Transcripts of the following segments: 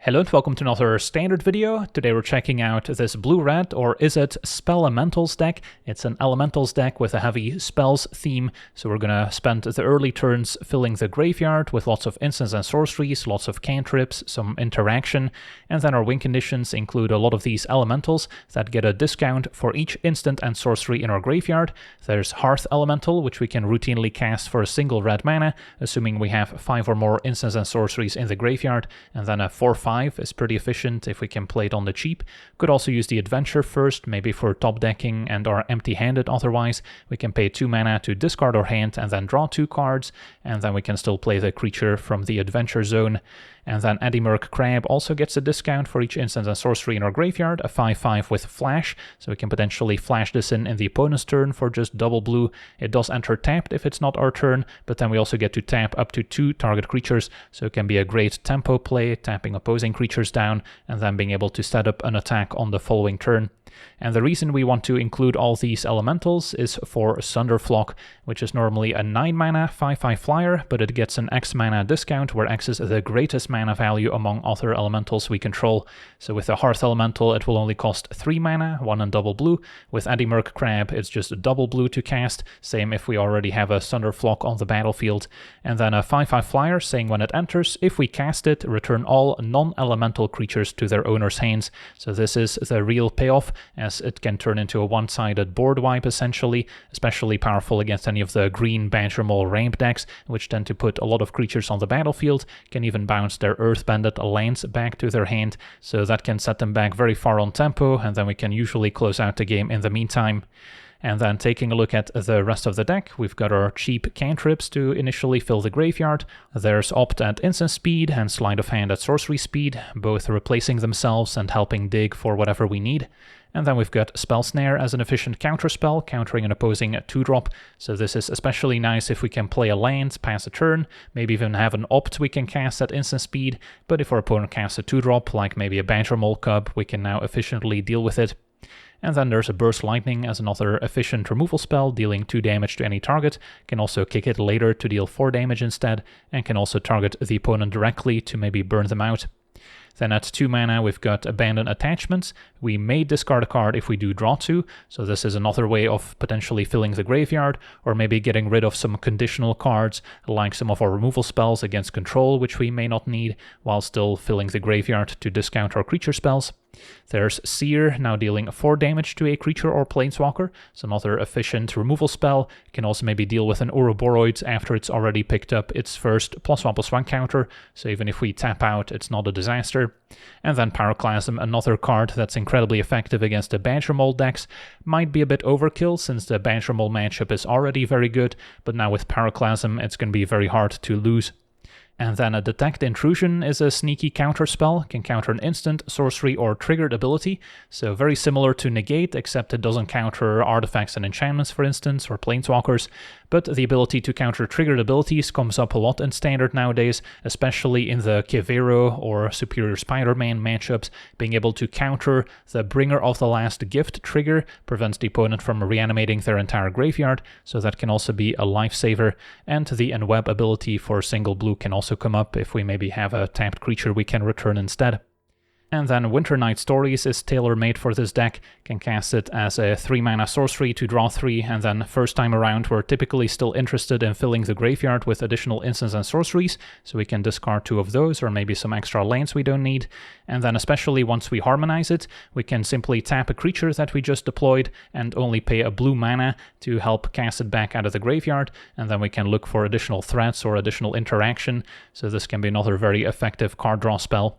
Hello and welcome to another standard video. Today we're checking out this blue-red or izzet spell elementals deck. It's an elementals deck with a heavy spells theme, so we're gonna spend the early turns filling the graveyard with lots of instants and sorceries, lots of cantrips, some interaction, and then our win conditions include a lot of these elementals that get a discount for each instant and sorcery in our graveyard. There's Hearth Elemental, which we can routinely cast for a single red mana, assuming we have 5 or more instants and sorceries in the graveyard, and then a 4/5 is pretty efficient if we can play it on the cheap. Could also use the adventure first, maybe for top decking and are empty-handed otherwise. We can pay 2 mana to discard our hand and then draw 2 cards, and then we can still play the creature from the adventure zone. And then Merc Crab also gets a discount for each instant and sorcery in our graveyard, a 5/5 with flash, so we can potentially flash this in the opponent's turn for just double blue. It does enter tapped if it's not our turn, but then we also get to tap up to 2 target creatures, so it can be a great tempo play, tapping opposing creatures down and then being able to set up an attack on the following turn. And the reason we want to include all these elementals is for Sunderflock, which is normally a 9 mana 5/5 flyer, but it gets an X mana discount where X is the greatest mana value among other elementals we control. So with the Hearth Elemental it will only cost 3 mana, 1 and double blue. With Merc Crab it's just double blue to cast, same if we already have a Sunderflock on the battlefield. And then a 5/5 flyer saying when it enters, if we cast it, return all non-elemental creatures to their owner's hands. So this is the real payoff, as it can turn into a one-sided board wipe essentially, especially powerful against any of the green Badger Mole ramp decks, which tend to put a lot of creatures on the battlefield, can even bounce their Earth-Banded lands back to their hand, so that can set them back very far on tempo, and then we can usually close out the game in the meantime. And then taking a look at the rest of the deck, we've got our cheap cantrips to initially fill the graveyard. There's Opt at instant speed and Sleight of Hand at sorcery speed, both replacing themselves and helping dig for whatever we need. And then we've got Spell Snare as an efficient counterspell, countering an opposing 2-drop. So this is especially nice if we can play a land, pass a turn, maybe even have an Opt we can cast at instant speed, but if our opponent casts a 2-drop, like maybe a Badger Mole Cub, we can now efficiently deal with it. And then there's a Burst Lightning as another efficient removal spell, dealing 2 damage to any target, can also kick it later to deal 4 damage instead, and can also target the opponent directly to maybe burn them out. Then at 2 mana we've got Abandon Attachments. We may discard a card if we do draw 2, so this is another way of potentially filling the graveyard, or maybe getting rid of some conditional cards, like some of our removal spells against control, which we may not need, while still filling the graveyard to discount our creature spells. There's Seer, now dealing 4 damage to a creature or planeswalker. It's another efficient removal spell. It can also maybe deal with an Ouroboros after it's already picked up its first +1/+1 counter, so even if we tap out, it's not a disaster. And then Pyroclasm, another card that's incredibly effective against the Badger Mole decks. Might be a bit overkill since the Badger Mole matchup is already very good, but now with Pyroclasm it's going to be very hard to lose. And then a Detect Intrusion is a sneaky counter spell, can counter an instant, sorcery, or triggered ability, so very similar to Negate, except it doesn't counter artifacts and enchantments, for instance, or planeswalkers, but the ability to counter triggered abilities comes up a lot in Standard nowadays, especially in the Kevero or Superior Spider-Man matchups. Being able to counter the Bringer of the Last Gift trigger prevents the opponent from reanimating their entire graveyard, so that can also be a lifesaver, and the Enweb ability for single blue can also come up if we maybe have a tapped creature we can return instead. And then Winter Night Stories is tailor-made for this deck, can cast it as a 3 mana sorcery to draw 3, and then first time around we're typically still interested in filling the graveyard with additional instants and sorceries, so we can discard 2 of those or maybe some extra lands we don't need. And then especially once we harmonize it, we can simply tap a creature that we just deployed and only pay a blue mana to help cast it back out of the graveyard, and then we can look for additional threats or additional interaction, so this can be another very effective card draw spell.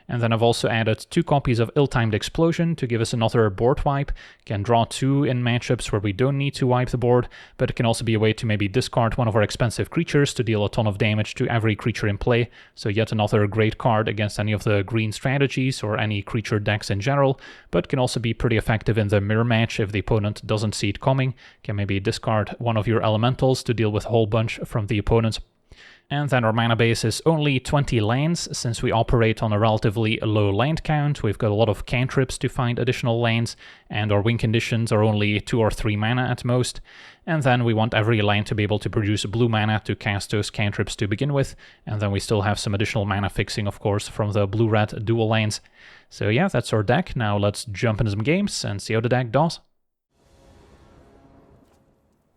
And then I've also added 2 copies of Ill-Timed Explosion to give us another board wipe. Can draw 2 in matchups where we don't need to wipe the board, but it can also be a way to maybe discard one of our expensive creatures to deal a ton of damage to every creature in play. So yet another great card against any of the green strategies or any creature decks in general, but can also be pretty effective in the mirror match if the opponent doesn't see it coming. Can maybe discard one of your elementals to deal with a whole bunch from the opponent. And then our mana base is only 20 lands, since we operate on a relatively low land count. We've got a lot of cantrips to find additional lands, and our win conditions are only 2 or 3 mana at most. And then we want every land to be able to produce blue mana to cast those cantrips to begin with, and then we still have some additional mana fixing, of course, from the blue-red dual lands. So yeah, that's our deck. Now let's jump into some games and see how the deck does.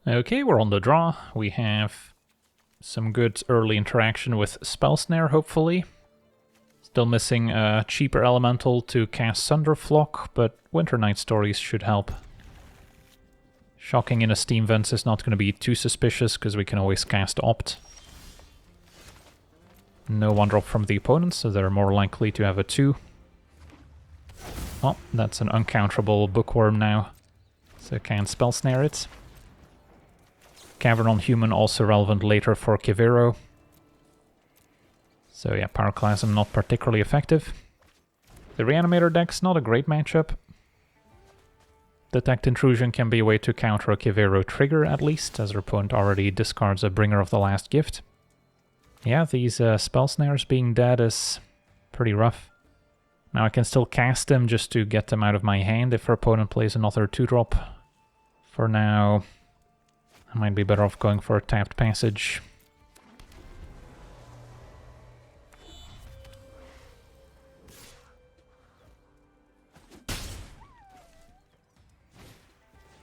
Okay, we're on the draw. We have some good early interaction with Spell Snare, hopefully. Still missing a cheaper elemental to cast Sunderflock, but Winter Night Stories should help. Shocking in a Steam Vents is not going to be too suspicious, because we can always cast Opt. No 1-drop from the opponent, so they're more likely to have a 2. Oh, that's an uncounterable Bookworm now, so can't Spell Snare it. Cavern on Human also relevant later for Kivero. So yeah, Pyroclasm not particularly effective. The Reanimator deck's not a great matchup. Detect Intrusion can be a way to counter a Kivero trigger at least, as our opponent already discards a Bringer of the Last Gift. Yeah, these Spell Snares being dead is pretty rough. Now I can still cast them just to get them out of my hand if our opponent plays another 2-drop. For now, I might be better off going for a tapped passage.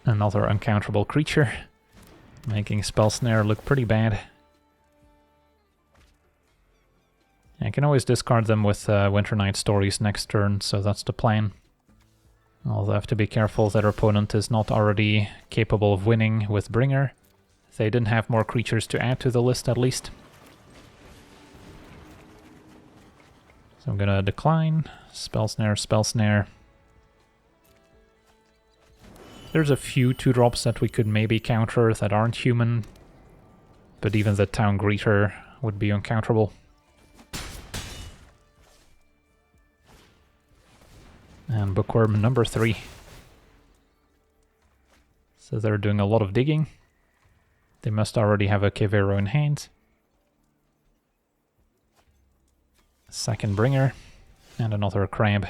Another uncounterable creature, making Spell Snare look pretty bad. I can always discard them with Winter Night Stories next turn, so that's the plan. Although I have to be careful that our opponent is not already capable of winning with Bringer. They didn't have more creatures to add to the list at least. So I'm gonna decline. Spell Snare, Spell Snare. There's a few 2-drops that we could maybe counter that aren't human, but even the Town Greeter would be uncounterable. And Bookworm number 3. So they're doing a lot of digging. They must already have a Kivero in hand. Second Bringer, and another Crab.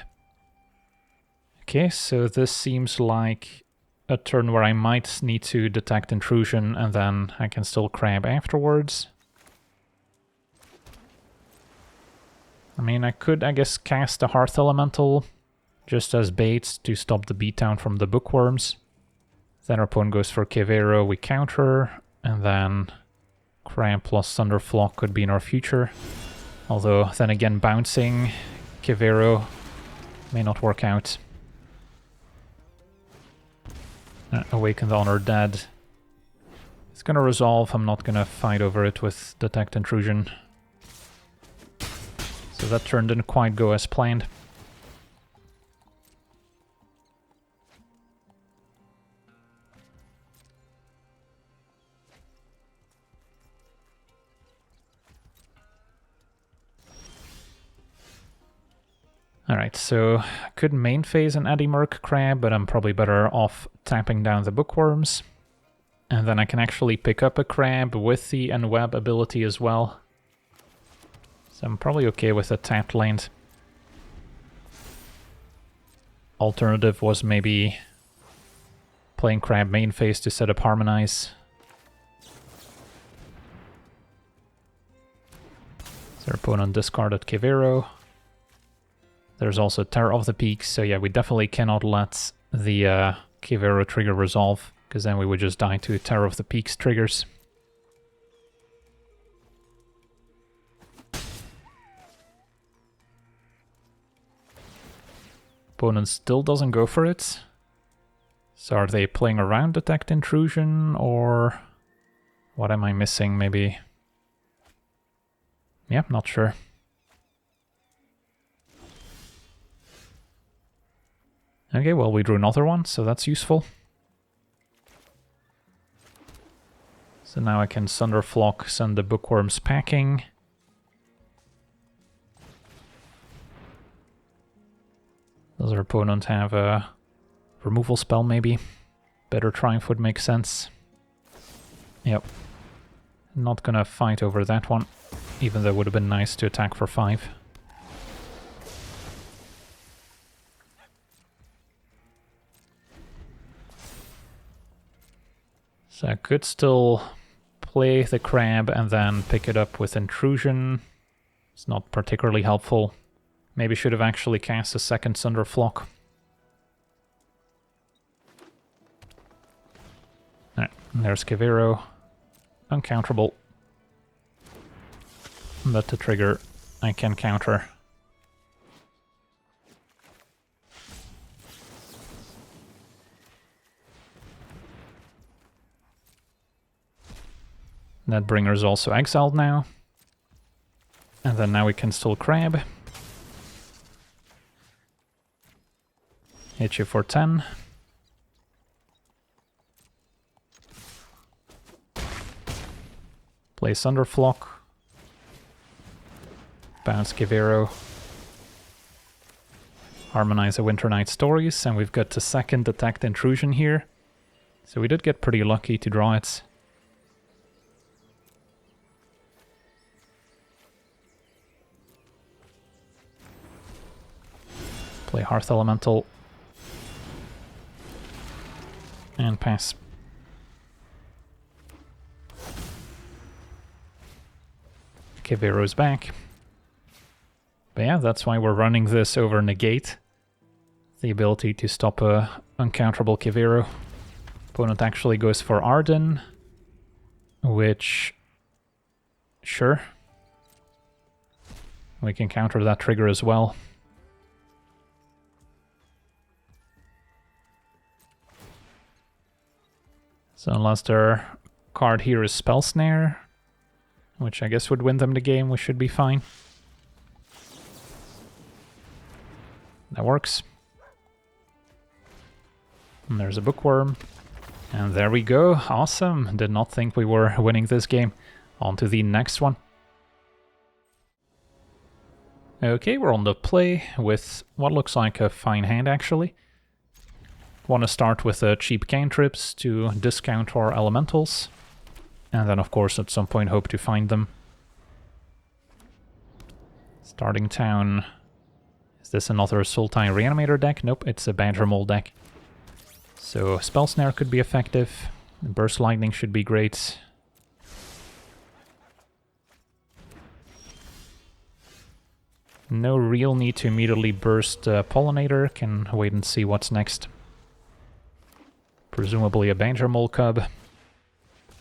Okay, so this seems like a turn where I might need to detect Intrusion, and then I can still Crab afterwards. I mean, I could, I guess, cast a Hearth Elemental just as bait to stop the beatdown from the Bookworms. Then our opponent goes for Kivero, we counter, and then Crab plus Sunderflock could be in our future. Although, then again, bouncing Kivero may not work out. Awaken the Honored Dead. It's gonna resolve, I'm not gonna fight over it with Detect Intrusion. So that turn didn't quite go as planned. Alright, so I could main phase an Eddy Merc Crab, but I'm probably better off tapping down the Bookworms. And then I can actually pick up a Crab with the Unweb ability as well. So I'm probably okay with a tapped land. Alternative was maybe playing Crab main phase to set up Harmonize. So our opponent discarded Kivero. There's also Terror of the Peaks, so yeah, we definitely cannot let the Kivero trigger resolve, because then we would just die to Terror of the Peaks triggers. Opponent still doesn't go for it. So are they playing around Detect Intrusion, or what am I missing, maybe? Yeah, not sure. Okay, well, we drew another one, so that's useful. So now I can Sunderflock, send the Bookworms packing. Does our opponent have a removal spell, maybe? Better Triumph would make sense. Yep. Not gonna fight over that one, even though it would have been nice to attack for 5. So I could still play the crab and then pick it up with intrusion. It's not particularly helpful. Maybe should have actually cast a second Sunderflock. Alright, there's Kivero. Uncounterable. But the trigger I can counter. That bringer's also exiled now. And then now we can still crab. Hit you for 10. Play Sunderflock. Bounce Kivero. Harmonize the Winter Night Stories, and we've got the second Detect Intrusion here. So we did get pretty lucky to draw it. Play Hearth Elemental. And pass. Kivero's back. But yeah, that's why we're running this over Negate. The ability to stop a uncounterable Kivero. Opponent actually goes for Arden, which... sure. We can counter that trigger as well. So unless their card here is Spell Snare, which I guess would win them the game, we should be fine. That works. And there's a Bookworm. And there we go. Awesome. Did not think we were winning this game. On to the next one. Okay, we're on the play with what looks like a fine hand, actually. Want to start with cheap cantrips to discount our elementals. And then, of course, at some point hope to find them. Starting town. Is this another Sultai Reanimator deck? Nope, it's a Badger Mole deck. So Spell Snare could be effective. Burst Lightning should be great. No real need to immediately burst Pollinator. Can wait and see what's next. Presumably a Badger Mole Cub.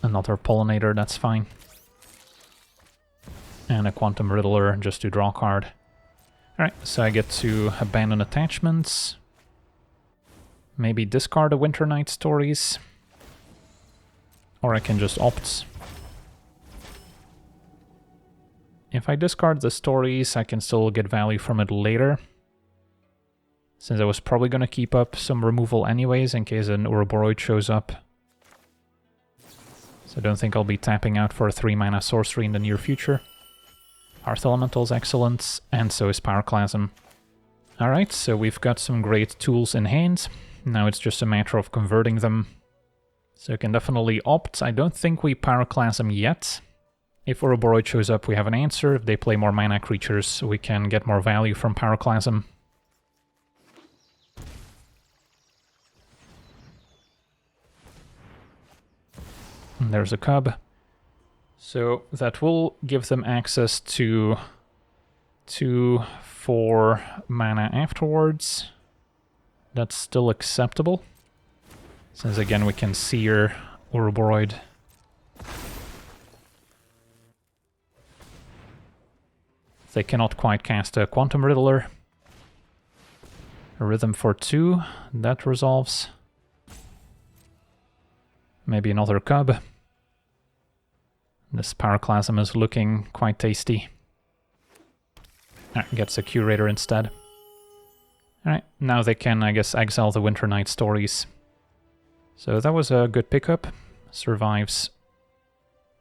Another Pollinator, that's fine. And a Quantum Riddler just to draw a card. Alright, so I get to abandon attachments. Maybe discard the Winter Night Stories. Or I can just opt. If I discard the stories, I can still get value from it later. Since I was probably going to keep up some removal anyways in case an Ouroboros shows up. So I don't think I'll be tapping out for a 3-mana sorcery in the near future. Hearth Elemental is excellent, and so is Pyroclasm. Alright, so we've got some great tools in hand. Now it's just a matter of converting them. So you can definitely opt. I don't think we Pyroclasm yet. If Ouroboros shows up, we have an answer. If they play more mana creatures, we can get more value from Pyroclasm. And there's a Cub. So that will give them access to 2/4 mana afterwards. That's still acceptable. Since again we can sear Ouroboros. They cannot quite cast a Quantum Riddler. A Rhythm for 2, that resolves. Maybe another Cub. This Pyroclasm is looking quite tasty. Gets a Curator instead. Alright, now they can, I guess, exile the Winter Night Stories. So that was a good pickup. Survives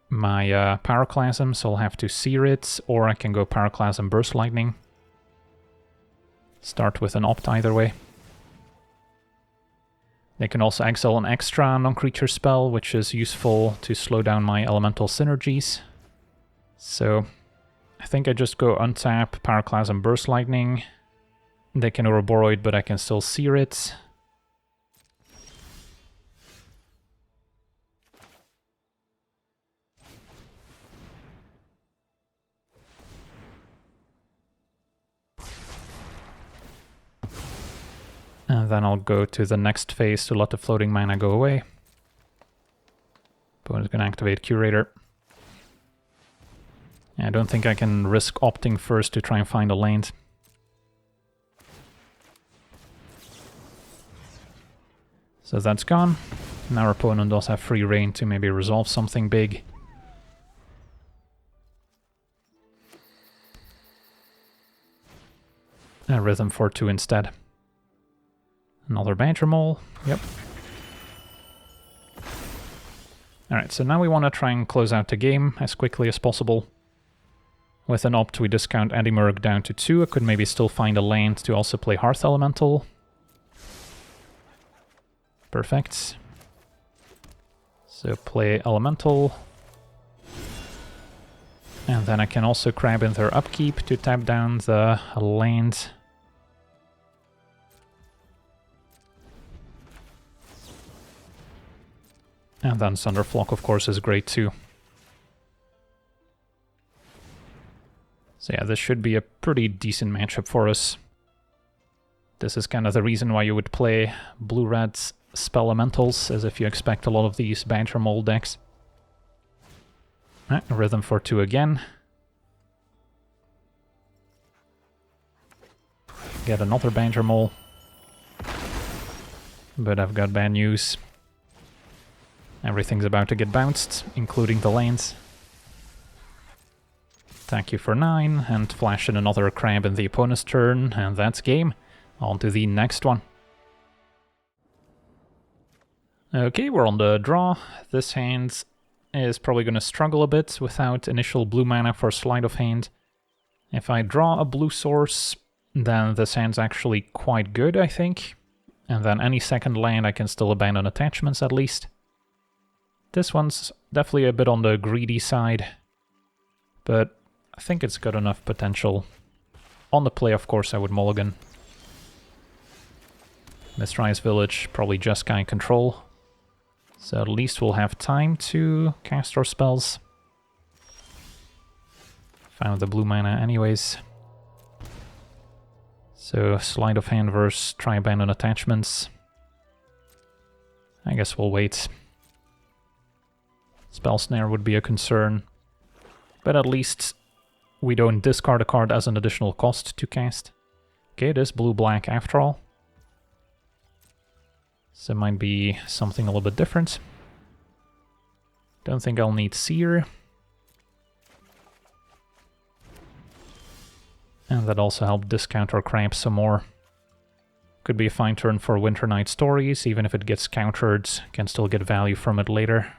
my Pyroclasm, so I'll have to sear it, or I can go Pyroclasm Burst Lightning. Start with an opt either way. They can also exile an extra non-creature spell, which is useful to slow down my elemental synergies. So I think I just go untap, Pyroclasm, Burst Lightning. They can Ouroboros, but I can still Sear it. And then I'll go to the next phase to let the floating mana go away. Opponent's gonna activate Curator. I don't think I can risk opting first to try and find a land. So that's gone. Now our opponent does have free reign to maybe resolve something big. A Rhythm for 2 instead. Another Badger Mole, yep. Alright, so now we want to try and close out the game as quickly as possible. With an opt, we discount Edimurg down to 2. I could maybe still find a land to also play Hearth Elemental. Perfect. So play Elemental. And then I can also crab in their upkeep to tap down the land. And then Sunderflock, of course, is great too. So yeah, this should be a pretty decent matchup for us. This is kind of the reason why you would play blue-red spell elementals, as if you expect a lot of these Badger Mole decks. Right, Rhythm for 2 again. Get another Badger Mole. But I've got bad news. Everything's about to get bounced, including the lands. Attack you for 9, and flash in another crab in the opponent's turn, and that's game. On to the next one. Okay, we're on the draw. This hand is probably going to struggle a bit without initial blue mana for Sleight of Hand. If I draw a blue source, then this hand's actually quite good, I think. And then any second land I can still abandon attachments at least. This one's definitely a bit on the greedy side, but I think it's got enough potential. On the play, of course, I would mulligan. Mistrise Village, probably Jeskai control. So at least we'll have time to cast our spells. Found the blue mana anyways. So Sleight of Hand versus try abandon attachments. I guess we'll wait. Spell Snare would be a concern, but at least we don't discard a card as an additional cost to cast. Okay, it is blue-black after all. So it might be something a little bit different. Don't think I'll need Seer. And that also helped discount our crabs some more. Could be a fine turn for Winter Night Stories, even if it gets countered, can still get value from it later.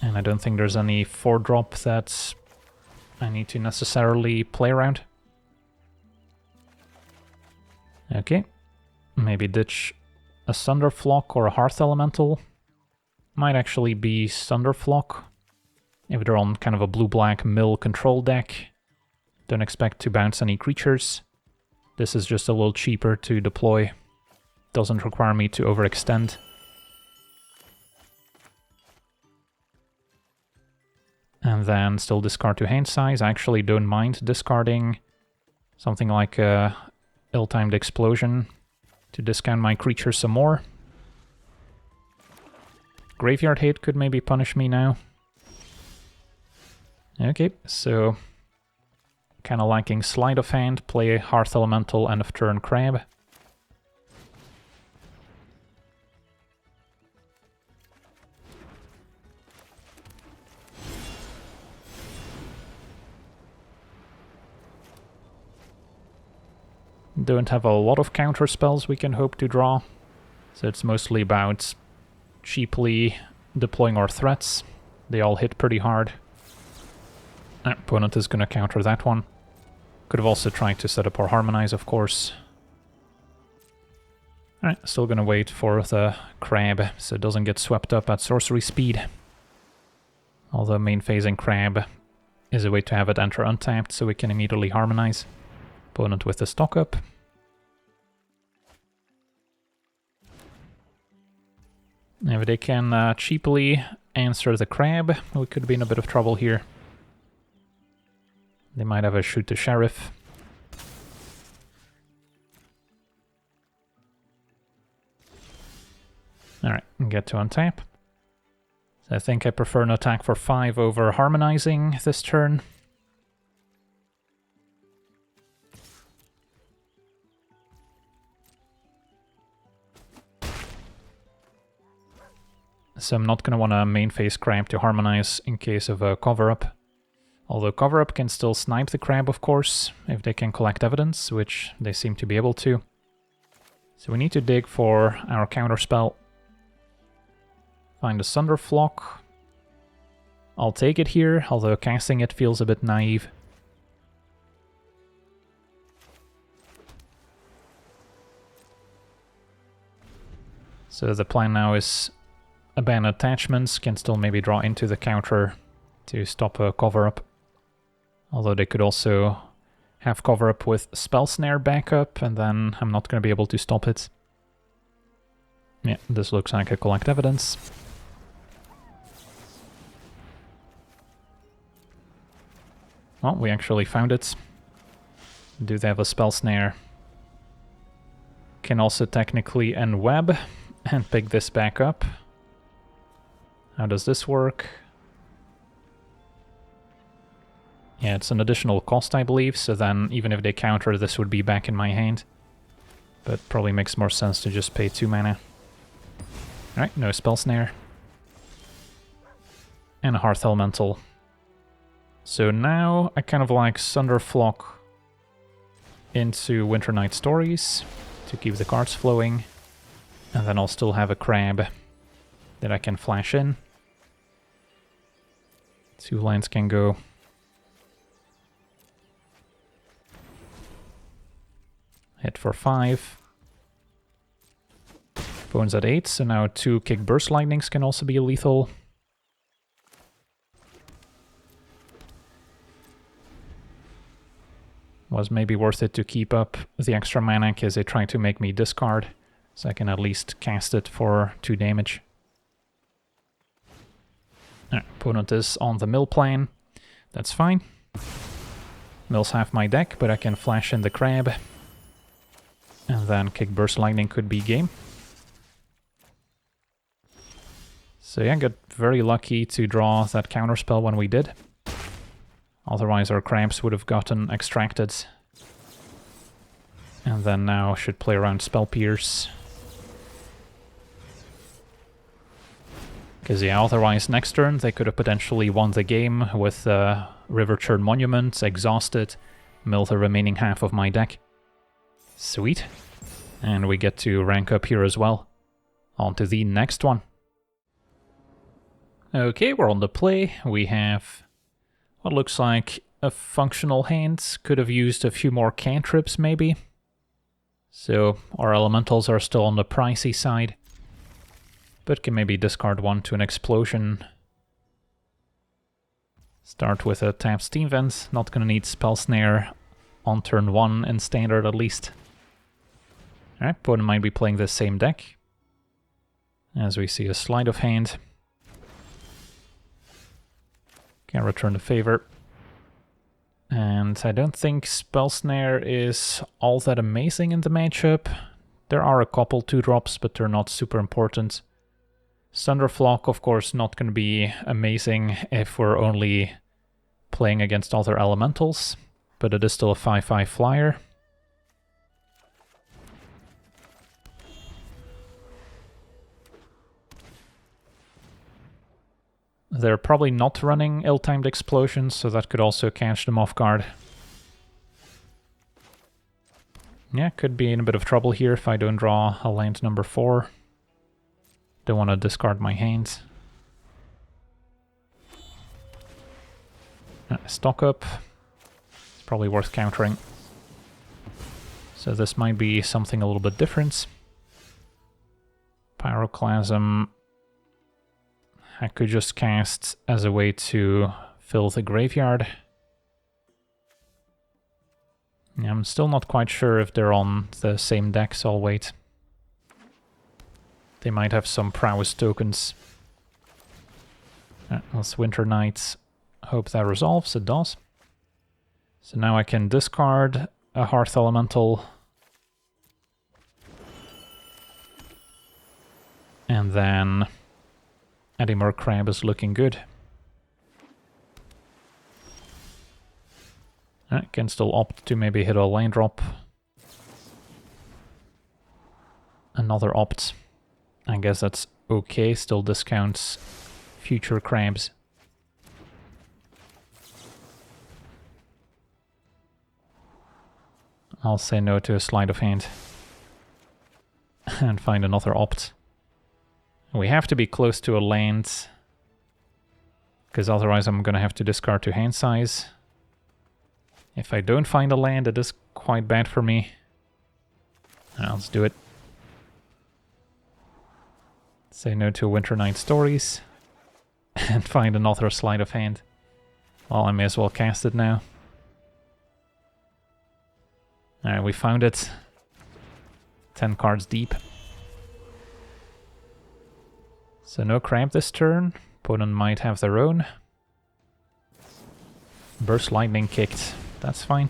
And I don't think there's any 4-drop that I need to necessarily play around. Okay, maybe ditch a Sunderflock or a Hearth Elemental. Might actually be Sunderflock, if they're on kind of a blue-black mill control deck. Don't expect to bounce any creatures. This is just a little cheaper to deploy. Doesn't require me to overextend. And then still discard to hand size. I actually don't mind discarding something like a ill-timed explosion to discount my creature some more. Graveyard Hate could maybe punish me now. Okay, so kind of liking Sleight of Hand, play Hearth Elemental, end of turn Crab. Don't have a lot of counter spells we can hope to draw, so it's mostly about cheaply deploying our threats. They all hit pretty hard. Opponent is going to counter that one. Could have also tried to set up our Harmonize, of course. Alright, still gonna wait for the crab so it doesn't get swept up at sorcery speed. Although main phasing crab is a way to have it enter untapped so we can immediately harmonize. Opponent with the stock up. If they can cheaply answer the crab, we could be in a bit of trouble here. They might have a shoot the sheriff. Alright, get to untap. So I think I prefer an attack for 5 over harmonizing this turn. So I'm not going to want a main phase crab to harmonize in case of a cover-up. Although cover-up can still snipe the crab, of course, if they can collect evidence, which they seem to be able to. So we need to dig for our counterspell. Find a Sunderflock. I'll take it here, although casting it feels a bit naive. So the plan now is abandon attachments, can still maybe draw into the counter to stop a cover-up. Although they could also have cover-up with Spell Snare backup, and then I'm not going to be able to stop it. Yeah, this looks like a collect evidence. Well, we actually found it. Do they have a Spell Snare? Can also technically unweb and pick this back up. How does this work? Yeah, it's an additional cost, I believe, so then even if they counter, this would be back in my hand. But probably makes more sense to just pay 2 mana. Alright, no Spell Snare. And a Hearth Elemental. So now I kind of like Sunderflock into Winter Night Stories to keep the cards flowing. And then I'll still have a crab that I can flash in. 2 lands can go. Hit for 5. Bones at 8, so now 2 Kick Burst Lightnings can also be lethal. Was maybe worth it to keep up the extra mana because they try to make me discard, so I can at least cast it for 2 damage. Opponent is on the mill plan. That's fine. Mill's half my deck, but I can flash in the crab. And then Kick Burst Lightning could be game. So yeah, got very lucky to draw that counterspell when we did. Otherwise our crabs would have gotten extracted. And then now should play around Spell Pierce. Because yeah, otherwise next turn they could have potentially won the game with River Churn Monument, exhausted, mill the remaining half of my deck. Sweet. And we get to rank up here as well. On to the next one. Okay, we're on the play. We have what looks like a functional hand. Could have used a few more cantrips maybe. So our elementals are still on the pricey side. But can maybe discard 1 to an explosion. Start with a tap Steam Vent. Not gonna need Spell Snare on turn 1 in standard at least. Alright, opponent might be playing the same deck. As we see a sleight of hand. Can return the favor. And I don't think Spell Snare is all that amazing in the matchup. There are a couple 2-drops, but they're not super important. Sunderflock, of course, not going to be amazing if we're only playing against other elementals, but it is still a 5/5 flyer. They're probably not running ill-timed explosions, so that could also catch them off guard. Yeah, could be in a bit of trouble here if I don't draw a land number 4. Don't want to discard my hands. Stock up. It's probably worth countering. So this might be something a little bit different. Pyroclasm I could just cast as a way to fill the graveyard. Yeah, I'm still not quite sure if they're on the same deck, so I'll wait. They might have some prowess tokens. That's Winter Knights. Hope that resolves. It does. So now I can discard a Hearth Elemental. And then Edimur Crab is looking good. I can still opt to maybe hit a land drop. Another opt. I guess that's okay, still discounts future crabs. I'll say no to a sleight of hand. And find another opt. We have to be close to a land, because otherwise I'm gonna have to discard to hand size. If I don't find a land, it is quite bad for me. Let's do it. Say no to Winter Night Stories. And find another sleight of hand. Well, I may as well cast it now. Alright, we found it. 10 cards deep. So no crab this turn. Opponent might have their own. Burst Lightning kicked. That's fine.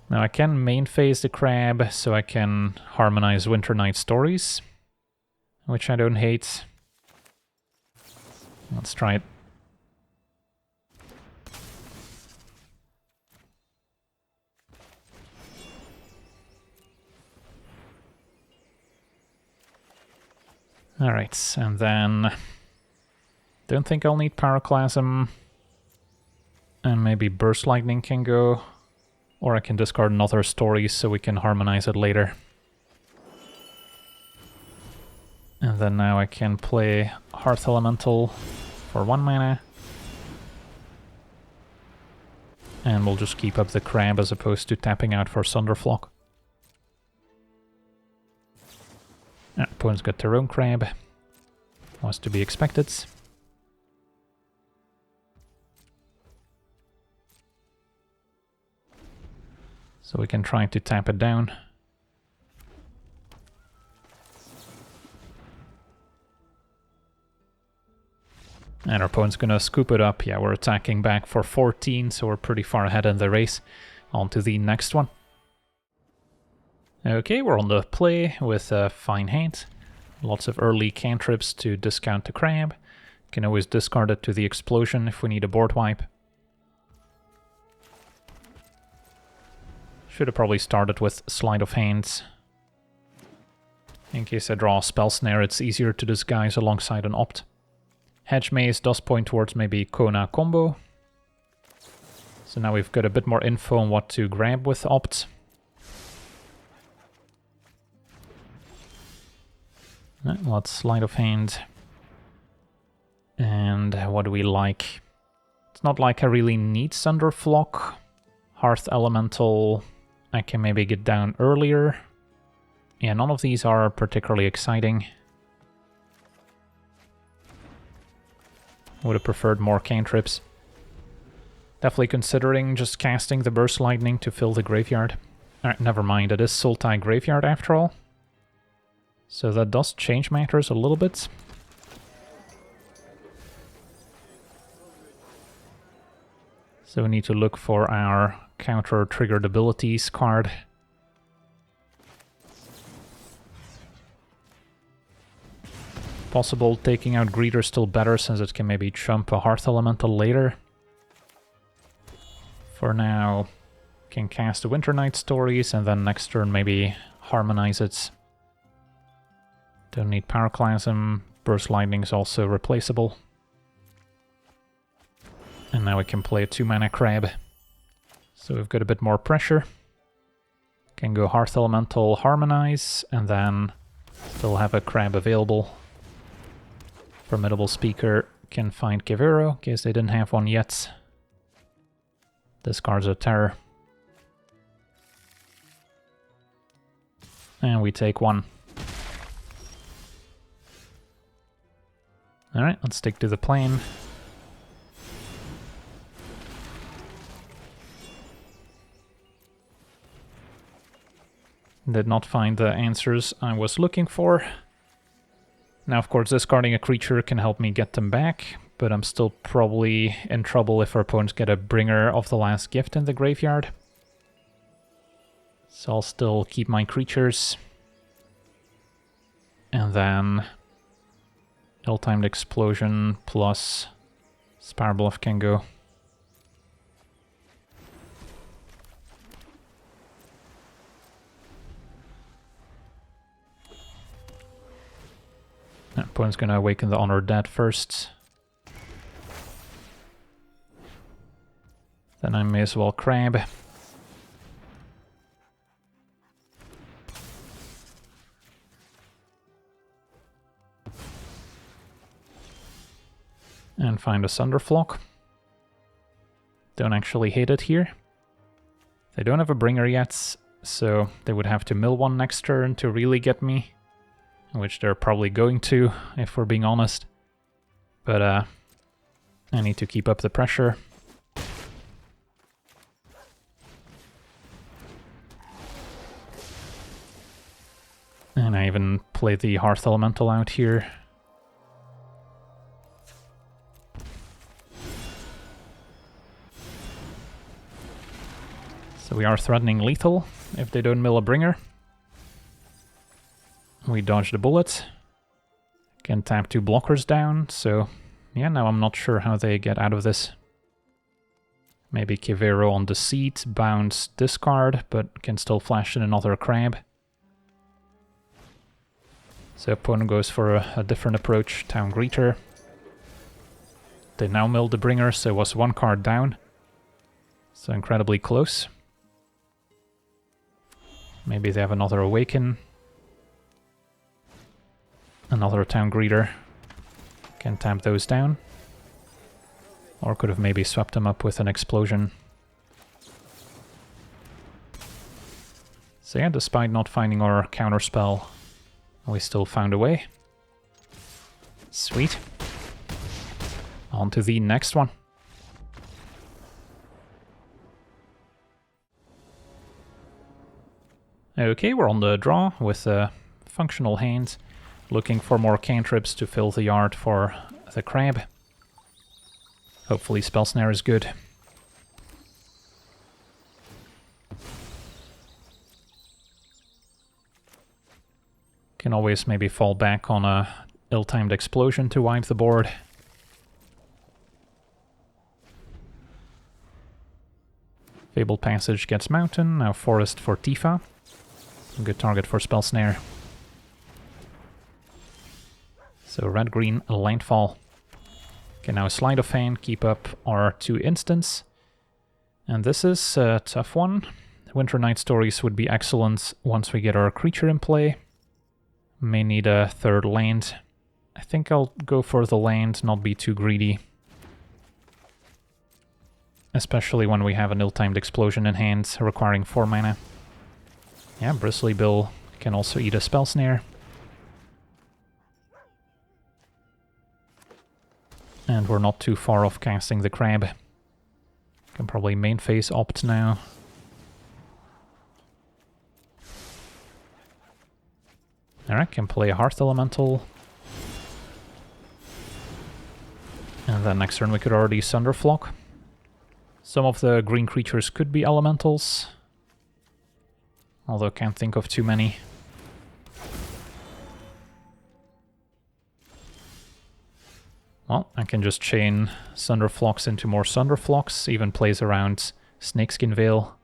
Now I can main phase the crab, so I can harmonize Winter Night Stories, which I don't hate. Let's try it. Alright, and then don't think I'll need Pyroclasm, and maybe Burst Lightning can go, or I can discard another story so we can harmonize it later. And then now I can play Hearth Elemental for 1 mana, and we'll just keep up the crab as opposed to tapping out for Sunderflock. Opponent's got their own crab. Was to be expected. So we can try to tap it down. And our opponent's gonna scoop it up. Yeah, we're attacking back for 14, so we're pretty far ahead in the race. On to the next one. Okay, we're on the play with a fine hand. Lots of early cantrips to discount the crab. Can always discard it to the explosion if we need a board wipe. Should have probably started with Sleight of Hand. In case I draw a Spell Snare, it's easier to disguise alongside an opt. Hedge Maze does point towards maybe Kona combo. So now we've got a bit more info on what to grab with opt. Let's Sleight of Hand. And what do we like? It's not like I really need Sunderflock. Hearth Elemental, I can maybe get down earlier. Yeah, none of these are particularly exciting. Would have preferred more cantrips. Definitely considering just casting the Burst Lightning to fill the graveyard. Alright, never mind, it is Sultai Graveyard after all. So that does change matters a little bit. So we need to look for our counter triggered abilities card. Possible taking out Greeter still better, since it can maybe chump a Hearth Elemental later. For now, can cast the Winter Night Stories, and then next turn maybe harmonize it. Don't need Pyroclasm. Burst Lightning is also replaceable. And now we can play a 2-mana crab. So we've got a bit more pressure. Can go Hearth Elemental, harmonize, and then still have a crab available. Formidable Speaker can find Kivero, in case they didn't have one yet. This card's a terror. And we take 1. Alright, let's stick to the plane. Did not find the answers I was looking for. Now, of course, discarding a creature can help me get them back, but I'm still probably in trouble if our opponents get a Bringer of the Last Gift in the graveyard. So I'll still keep my creatures. And then Ill-Timed Explosion plus Spiral Bluff can go. Opponent's gonna awaken the Honored Dead first. Then I may as well crab. And find a Sunderflock. Don't actually hate it here. They don't have a Bringer yet, so they would have to mill 1 next turn to really get me. Which they're probably going to, if we're being honest. But I need to keep up the pressure. And I even play the Hearth Elemental out here. So we are threatening lethal if they don't mill a Bringer. We dodge the bullet. Can tap 2 blockers down, so yeah, now I'm not sure how they get out of this. Maybe Kivero on Deceit, bounce, discard, but can still flash in another crab. So opponent goes for a different approach, Town Greeter. They now milled the Bringer, so it was 1 card down. So incredibly close. Maybe they have another Awaken. Another Town Greeter. Can tap those down. Or could have maybe swept them up with an Explosion. So yeah, despite not finding our counterspell, we still found a way. Sweet. On to the next one. Okay, we're on the draw with a functional hand. Looking for more cantrips to fill the yard for the crab. Hopefully Spell Snare is good. Can always maybe fall back on a Ill-Timed Explosion to wipe the board. Fabled Passage gets Mountain, now Forest for Tifa. A good target for Spell Snare. So red-green Landfall. Okay, now a Sleight of Hand, keep up our 2 instants. And this is a tough one. Winter Night Stories would be excellent once we get our creature in play. May need a 3rd land. I think I'll go for the land, not be too greedy. Especially when we have an Ill-Timed Explosion in hand, requiring 4 mana. Yeah, Bristly Bill can also eat a Spell Snare. And we're not too far off casting the crab. Can probably main phase opt now. Alright, can play a Hearth Elemental. And then next turn we could already Sunderflock. Some of the green creatures could be elementals. Although can't think of too many. Well, I can just chain Sunderflocks into more Sunderflocks, even plays around Snakeskin Veil.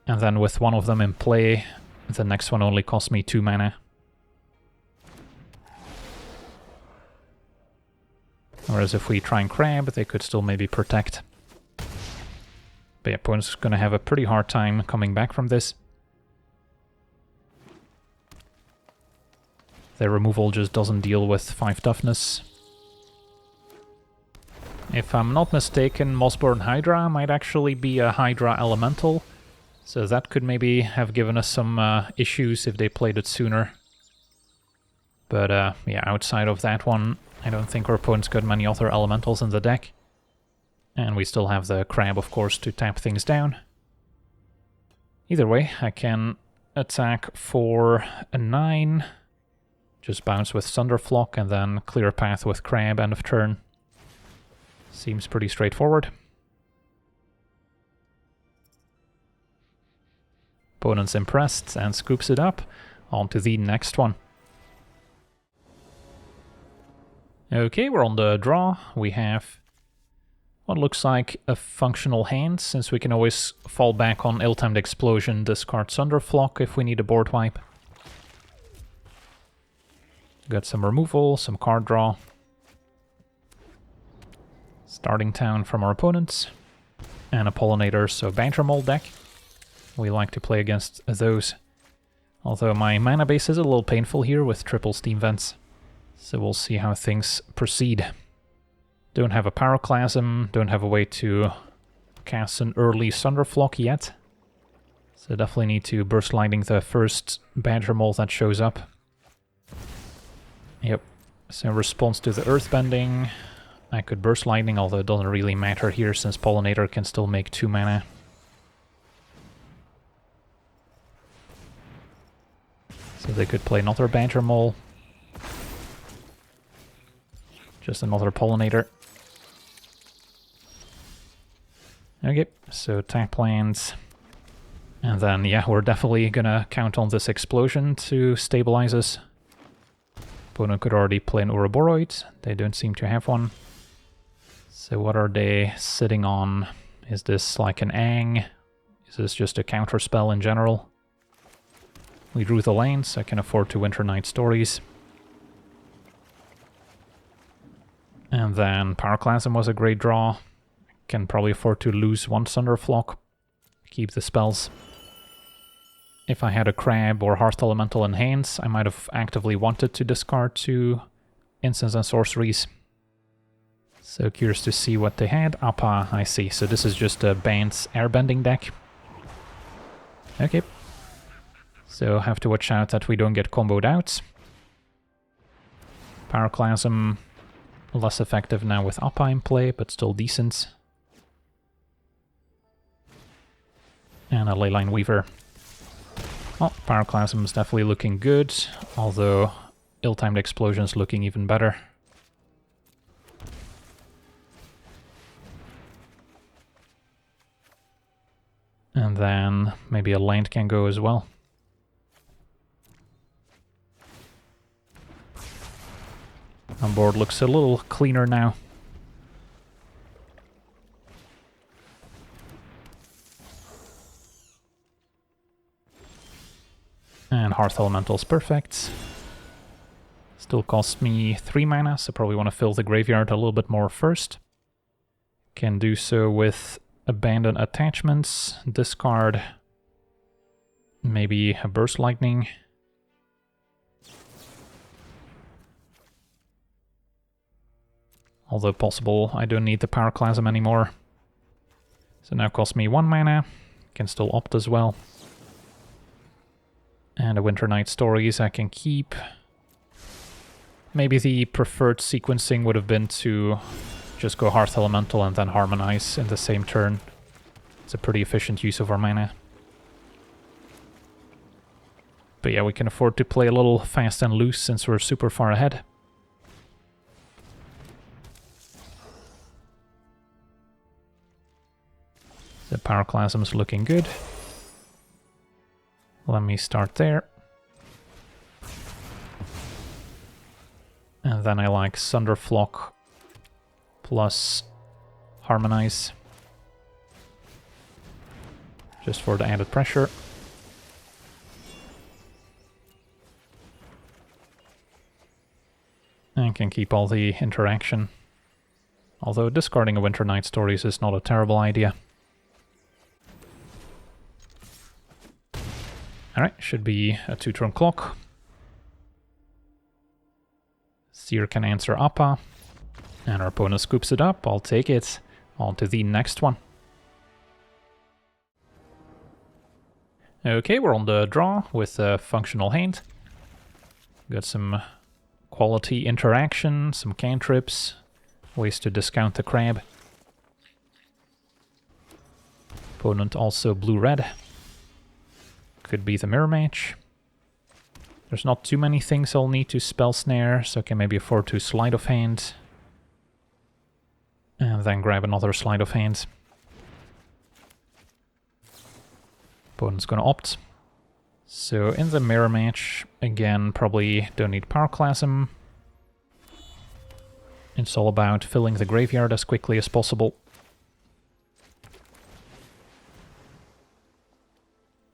And then with one of them in play, the next one only costs me 2 mana. Whereas if we try and crab, they could still maybe protect. But yeah, opponent's gonna have a pretty hard time coming back from this. Their removal just doesn't deal with 5 toughness. If I'm not mistaken, Mossborn Hydra might actually be a Hydra Elemental, so that could maybe have given us some issues if they played it sooner. But yeah, outside of that one, I don't think our opponent's got many other Elementals in the deck. And we still have the Crab, of course, to tap things down. Either way, I can attack for a 9, just bounce with Sunderflock, and then clear a path with Crab end of turn. Seems pretty straightforward. Opponent's impressed and scoops it up. On to the next one. Okay, we're on the draw. We have what looks like a functional hand, since we can always fall back on Ill-Timed Explosion, discard Sunderflock if we need a board wipe. Got some removal, some card draw. Starting town from our opponents. And a Pollinator, so Badger Mold deck. We like to play against those. Although my mana base is a little painful here with triple Steam Vents. So we'll see how things proceed. Don't have a Pyroclasm, don't have a way to cast an early Sunderflock yet. So definitely need to Burst Lightning the first Badger Mold that shows up. Yep, so in response to the Earthbending, I could Burst Lightning, although it doesn't really matter here since Pollinator can still make 2 mana. So they could play another Badger Mole. Just another Pollinator. Okay, so tap lands. And then, yeah, we're definitely gonna count on this explosion to stabilize us. Opponent could already play an Ouroboros. They don't seem to have one. So what are they sitting on? Is this like an Ang? Is this just a counter spell in general? We drew the lanes, so I can afford to Winter Night Stories. And then Pyroclasm was a great draw. Can probably afford to lose one Sunderflock. Keep the spells. If I had a Crab or Hearth Elemental in hands, I might have actively wanted to discard 2 instants and sorceries. So curious to see what they had. Appa, I see. So this is just a Bant's Airbending deck. Okay. So have to watch out that we don't get comboed out. Pyroclasm, less effective now with Appa in play, but still decent. And a Leyline Weaver. Well, Pyroclasm is definitely looking good, although Ill-Timed Explosion is looking even better. And then maybe a land can go as well. Our board looks a little cleaner now. And Hearth Elemental's perfect. Still costs me 3 mana, so probably want to fill the graveyard a little bit more first. Can do so with Abandon Attachments, discard maybe a Burst Lightning. Although possible, I don't need the Pyroclasm anymore. So now costs me 1 mana, can still opt as well. And a Winter Night Stories I can keep. Maybe the preferred sequencing would have been to just go Hearth Elemental and then Harmonize in the same turn. It's a pretty efficient use of our mana. But yeah, we can afford to play a little fast and loose since we're super far ahead. The Pyroclasm is looking good. Let me start there. And then I like Sunderflock plus Harmonize. Just for the added pressure. And can keep all the interaction. Although discarding a Winter Night Stories is not a terrible idea. Alright, should be a 2-turn clock. Seer can answer Appa. And our opponent scoops it up, I'll take it. On to the next one. Okay, we're on the draw with a functional hand. Got some quality interaction, some cantrips, ways to discount the crab. Opponent also blue-red. Could be the mirror match. There's not too many things I'll need to spell snare, so I can maybe afford to sleight of hand. And then grab another sleight of hand. Opponent's gonna opt. So in the mirror match, again, probably don't need Pyroclasm. It's all about filling the graveyard as quickly as possible.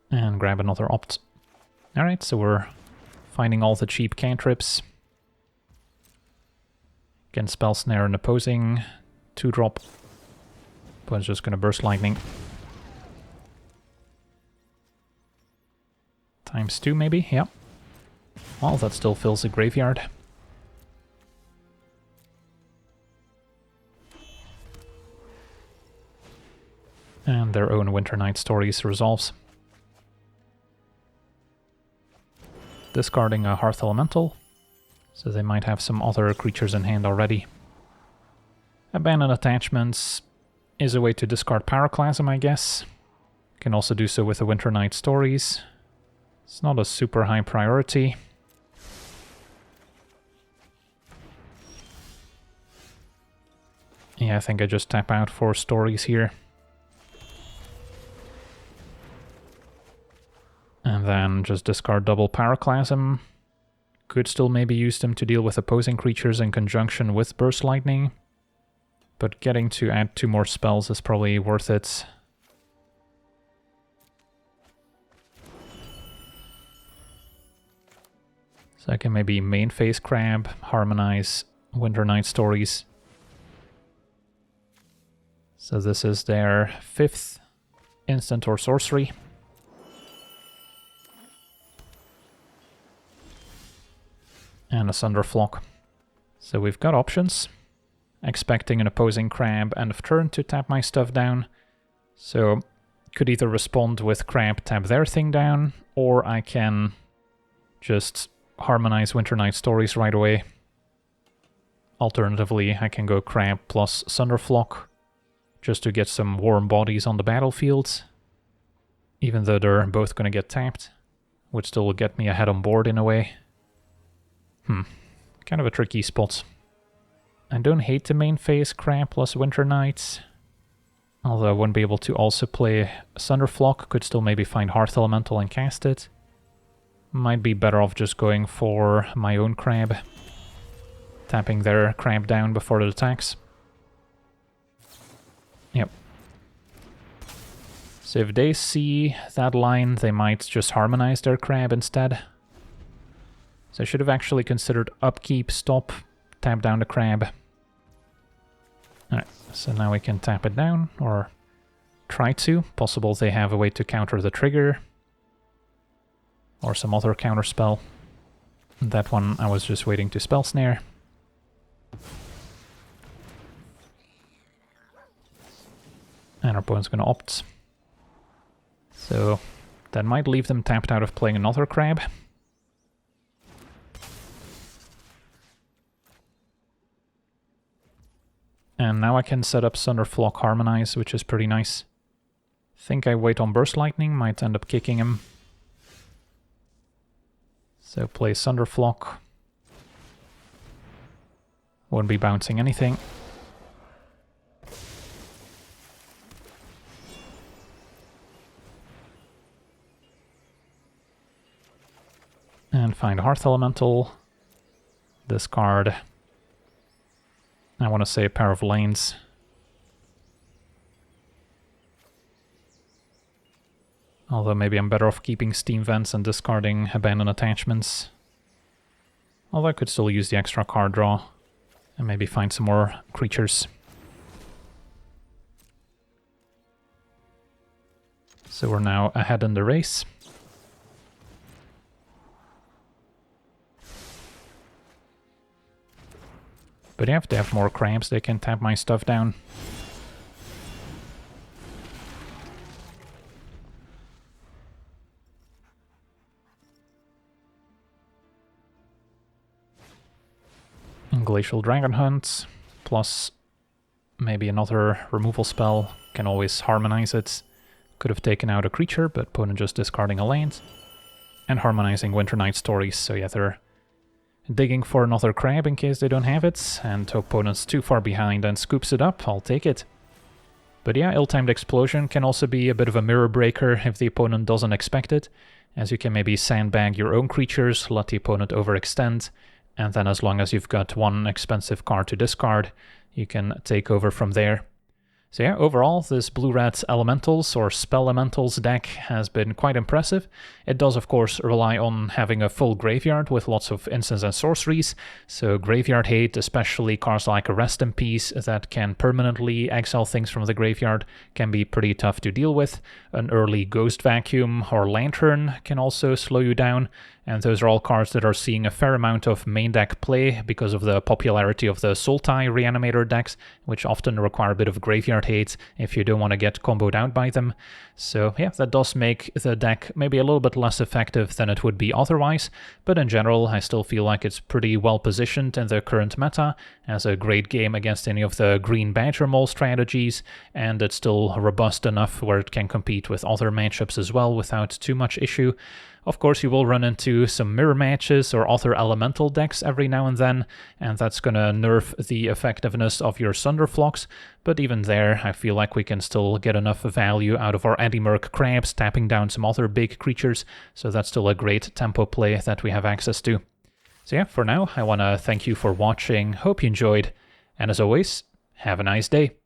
And grab another opt. Alright, so we're finding all the cheap cantrips. Again, spell snare and opposing. 2-drop. Opponent's just gonna burst lightning. ×2 maybe, yeah. Well, that still fills the graveyard. And their own Winter Night Stories resolves. Discarding a Hearth Elemental, so they might have some other creatures in hand already. Abandon Attachments is a way to discard Pyroclasm, I guess. Can also do so with the Winter Night Stories. It's not a super high priority. Yeah, I think I just tap out 4 stories here. And then just discard double Pyroclasm. Could still maybe use them to deal with opposing creatures in conjunction with Burst Lightning. But getting to add 2 more spells is probably worth it. So I can maybe main phase Crab, harmonize Winter Night Stories. So this is their 5th instant or sorcery. And a Sunderflock. So we've got options. Expecting an opposing crab end of turn to tap my stuff down. So could either respond with crab, tap their thing down, or I can just harmonize Winter Night Stories right away. Alternatively, I can go crab plus Sunderflock, just to get some warm bodies on the battlefield. Even though they're both going to get tapped, would still get me ahead on board in a way. Kind of a tricky spot. I don't hate the main phase crab plus Winter Nights. Although I wouldn't be able to also play Sunderflock, could still maybe find Hearth Elemental and cast it. Might be better off just going for my own crab. Tapping their crab down before it attacks. Yep. So if they see that line, they might just harmonize their crab instead. So I should have actually considered upkeep, stop, tap down the crab. Alright, so now we can tap it down, or try to. Possible they have a way to counter the trigger. Or some other counter spell. That one I was just waiting to spell snare. And our opponent's gonna opt. So that might leave them tapped out of playing another crab. And now I can set up Sunderflock Harmonize, which is pretty nice. Think I wait on Burst Lightning, might end up kicking him. So play Sunderflock. Won't be bouncing anything. And find Hearth Elemental. Discard. I want to say a pair of lanes. Although maybe I'm better off keeping Steam Vents and discarding Abandoned Attachments. Although I could still use the extra card draw and maybe find some more creatures. So we're now ahead in the race. But yeah, if they have more crabs, they can tap my stuff down. Glacial Dragon Hunt, plus maybe another removal spell, can always harmonize it. Could have taken out a creature, but opponent just discarding a land. And harmonizing Winter Night Stories, so yeah, they're digging for another crab in case they don't have it, and opponent's too far behind and scoops it up, I'll take it. But yeah, Ill-Timed Explosion can also be a bit of a mirror breaker if the opponent doesn't expect it, as you can maybe sandbag your own creatures, let the opponent overextend, and then as long as you've got one expensive card to discard, you can take over from there. So yeah, overall, this Blue-Red Elementals or Spell Elementals deck has been quite impressive. It does, of course, rely on having a full graveyard with lots of instants and sorceries, so Graveyard Hate, especially cards like Rest in Peace that can permanently exile things from the graveyard, can be pretty tough to deal with. An early Ghost Vacuum or Lantern can also slow you down, and those are all cards that are seeing a fair amount of main deck play because of the popularity of the Sultai Reanimator decks, which often require a bit of graveyard hate if you don't want to get comboed out by them. So yeah, that does make the deck maybe a little bit less effective than it would be otherwise, but in general I still feel like it's pretty well positioned in the current meta as a great game against any of the green Badger Mole strategies, and it's still robust enough where it can compete with other matchups as well without too much issue. Of course, you will run into some mirror matches or other elemental decks every now and then, and that's gonna nerf the effectiveness of your Sunderflocks, but even there, I feel like we can still get enough value out of our Anti-Merc Crabs, tapping down some other big creatures, so that's still a great tempo play that we have access to. So yeah, for now, I want to thank you for watching, hope you enjoyed, and as always, have a nice day.